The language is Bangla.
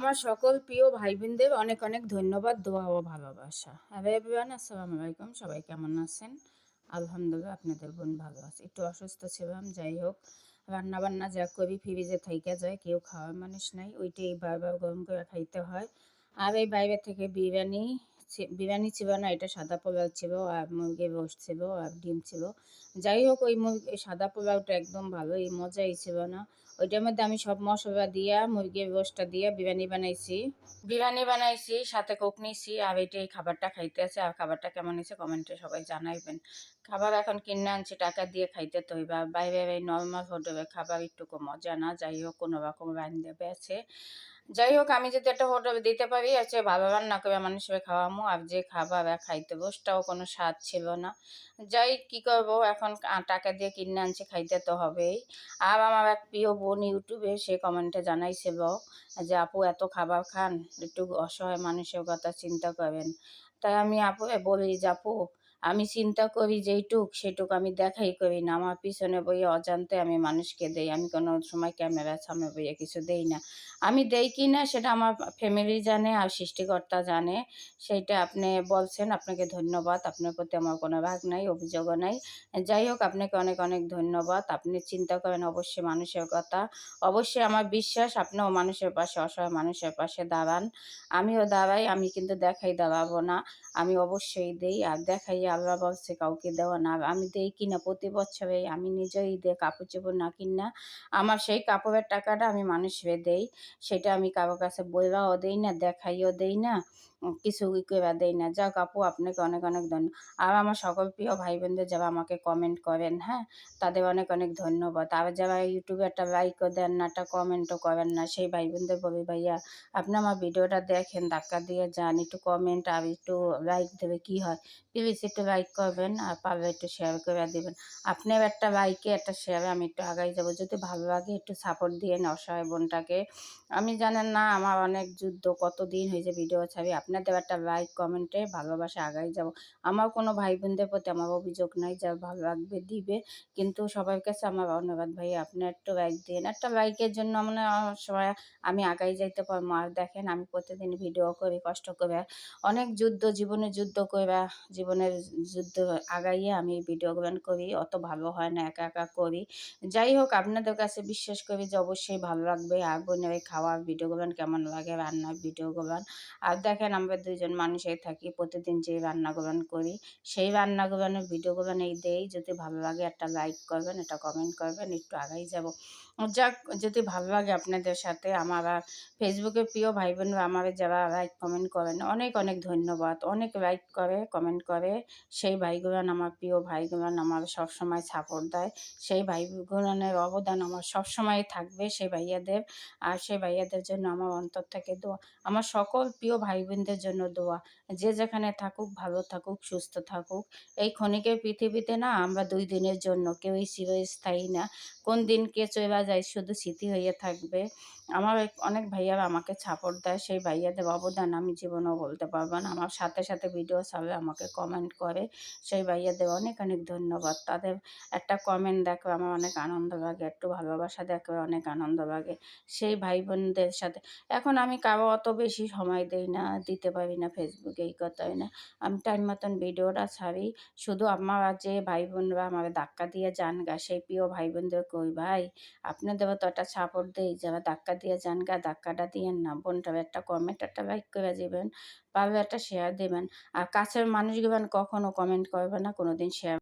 আমার সকল প্রিয় ভাই বোনদের অনেক অনেক ধন্যবাদ, দোয়া ও ভালোবাসা। হ্যালো এভরিওয়ান, আসসালামু আলাইকুম। সবাই কেমন আছেন? আলহামদুলিল্লাহ, আপনাদের বোন ভালো আছে। একটু অসুস্থ ছিলাম, যাই হোক। রান্না বান্না যা করি ফ্রিজে থাইকা যায়, কেউ খাওয়ার মানুষ নাই, ওইটাই বারবার গরম করে খাইতে হয়। আর এই বাইরে থেকে বিরিয়ানি ছিল না, এটা সাদা পোলাও ছিল, আর মুরগির রোস্ট ছিল, আর ডিম ছিল। যাই হোক, ওই সাদা পোলাওটা একদম ভালো, এই মজাই ছিল না। ওইটার মধ্যে আমি সব মশলা দিয়া মুরগির রোস্টটা দিয়ে বিরিয়ানি বানাইছি, সাথে কোক নিয়েছি। আর এইটাই খাবারটা খাইতে আছে। আর খাবারটা কেমন হয়েছে কমেন্টে সবাই জানাইবেন। খাবার এখন কিনে আনছি, টাকা দিয়ে খাইতে তো হইবা। বাইরের এই নর্মাল হোটেলের খাবার একটু মজা না। যাই হোক, কোনো রকম রান্ধে বেছে। যাই হোক, আমি যদি একটা হোটেলে দিতে পারি, আছে ভালো রান্না করে মানুষের খাওয়ামো। আর যে খাবার খাইতে বসটাও কোনো স্বাদ ছিল না। যাই কি করবো, এখন টাকা দিয়ে কিনে আনছি, খাইতে তো হবেই। আর আমার এক প্রিয় বোন ইউটিউবে সে কমেন্টে জানাইছিল যে আপু এত খাবার খান, একটু অসহায় মানুষের কথা চিন্তা করেন। তাই আমি আপুরে বলি যে আপু, আমি চিন্তা করি যেইটুক সেটুক আমি দেখাই করি না। আমার পিছনে বইয়ে অজান্তে আমি মানুষকে দেই। আমি কোনো সময় ক্যামেরার সামনে বইয়ে কিছু দেই না। আমি দেই কি না সেটা আমার ফ্যামিলি জানে আর সৃষ্টিকর্তা জানে। সেইটা আপনি বলছেন, আপনাকে ধন্যবাদ। আপনার প্রতি আমার কোনো রাগ নাই, অভিযোগও নাই। যাই হোক, আপনাকে অনেক অনেক ধন্যবাদ। আপনি চিন্তা করেন অবশ্যই মানুষের কথা। অবশ্যই আমার বিশ্বাস আপনিও মানুষের পাশে, অসহায় মানুষের পাশে দাঁড়ান। আমিও দাঁড়াই, আমি কিন্তু দেখাই দাঁড়াবো না। আমি অবশ্যই দেই। আর দেখাই, আল্লাহ বলছে কাউকে দেওয়া না। আর আমি দেই কিনা প্রতি বছরে আমি নিজেই দিয়ে কাপড় চোপড় না কিনা আমার সেই কাপড়ের টাকাটা আমি মানুষকে দেই। সেটা আমি কারো কাছে বইলাও দেই না, দেখাইও দেই না, কিছু করে দেই না। যাক আপু, আপনাকে অনেক অনেক ধন্যবাদ। আর আমার সকল প্রিয় ভাই বোনদের যারা আমাকে কমেন্ট করেন, হ্যাঁ, তাদের অনেক অনেক ধন্যবাদ। আর যারা ইউটিউবে একটা লাইকও দেন না, একটা কমেন্টও করেন না, সেই ভাই বোনদের বলি ভাইয়া, আপনি আমার ভিডিওটা দেখেন, ধাক্কা দিয়ে যান, একটু কমেন্ট আর একটু লাইক দেবে কি হয়। প্লিজ একটু লাইক করবেন, আর পারলে একটু শেয়ার করে দেবেন। আপনার একটা লাইকে একটা শেয়ারে আমি একটু আগাই যাব। যদি ভালো লাগে একটু সাপোর্ট দিয়ে অসহায় বোনটাকে। আমি জানেন না, আমার অনেক যুদ্ধ, কতদিন হয়েছে ভিডিও ছাড়ি। আপনাদের একটা লাইক কমেন্টে ভালোবাসা আগাই যাব। আমার কোনো ভাই বোনদের প্রতি আমার অভিযোগ নাই, যার ভালো লাগবে দিবে। কিন্তু সবার কাছে আমার ধন্যবাদ ভাই, আপনি একটু লাইক দিন। একটা লাইকের জন্য মানে আমার সময় আমি আগাই যাইতে পারবো। আর দেখেন, আমি প্রতিদিন ভিডিও করি কষ্ট করে, অনেক জীবনের যুদ্ধ করে, জীবনের যুদ্ধ আগাইয়ে আমি ভিডিওগুলো করি। অত ভালো হয় না, একা একা করি। যাই হোক, আপনাদের কাছে বিশ্বাস করি যে অবশ্যই ভালো লাগবে। আর বোনের এই খাওয়ার ভিডিওগুলো কেমন লাগে, রান্নার ভিডিওগুলো। আর দেখেন, আমরা দুইজন মানুষই থাকি, প্রতিদিন যে রান্নাগুলো করি সেই রান্নাগুলোর ভিডিওগুলো দেই। যদি ভালো লাগে একটা লাইক করবেন, একটা কমেন্ট করবেন, একটু আগাই যাব। যাক, যদি ভালো লাগে আপনাদের সাথে আমার ফেসবুকের প্রিয় ভাই বোনরা আমার যারা লাইক কমেন্ট করেন, অনেক অনেক ধন্যবাদ। অনেক লাইক করে, কমেন্ট করে, সেই ভাইগুলান আমার প্রিয় ভাইগুলান আমার সবসময় সাপোর্ট দেয়। সেই ভাইগুলানের অবদান আমার সবসময় থাকবে, সেই ভাইয়াদের। আর সেই ভাইয়াদের জন্য আমার অন্তর থেকে দোয়া। আমার সকল প্রিয় ভাই বোনদের জন্য দোয়া। যে যেখানে থাকুক, ভালো থাকুক, সুস্থ থাকুক। এই ক্ষণিকের পৃথিবীতে না, আমরা 2 দিনের জন্য, কেউই চিরস্থায়ী না। কোন দিন কে চইলা যায় শুধু স্মৃতি হয়ে থাকবে। আমার অনেক ভাইয়ারা আমাকে সাপোর্ট দেয়, সেই ভাইয়াদের অবদান আমি জীবনেও বলতে পারবো না। আমার সাথে সাথে ভিডিও ছাড়লে আমাকে কমেন্ট করে, সেই ভাইয়াদের অনেক অনেক ধন্যবাদ। তাদের একটা কমেন্ট দেখলে আমার অনেক আনন্দ লাগে, একটু ভালোবাসা দেখলে অনেক আনন্দ লাগে। সেই ভাই বোনদের সাথে এখন আমি কারো অত বেশি সময় দেই না, দিতে পারি না ফেসবুকে, এই কথাই না। আমি টাইম মতন ভিডিওটা ছাড়ি। শুধু আমার যে ভাই বোনরা আমার ধাক্কা দিয়ে যান গা, সেই প্রিয় ভাই বোনদের কই ভাই, আপনাদেরও তো একটা সাপোর্ট দেই। যারা ধাক্কা দিয়ে যান গা, ধাক্কাটা দিয়েন না। বোনটার একটা কমেন্ট, একটা লাইক করে দিবেন, পারলে একটা শেয়ার দিবেন। আর কাছের মানুষগুলো কখনো কমেন্ট করবে না, কোনোদিন শেয়ার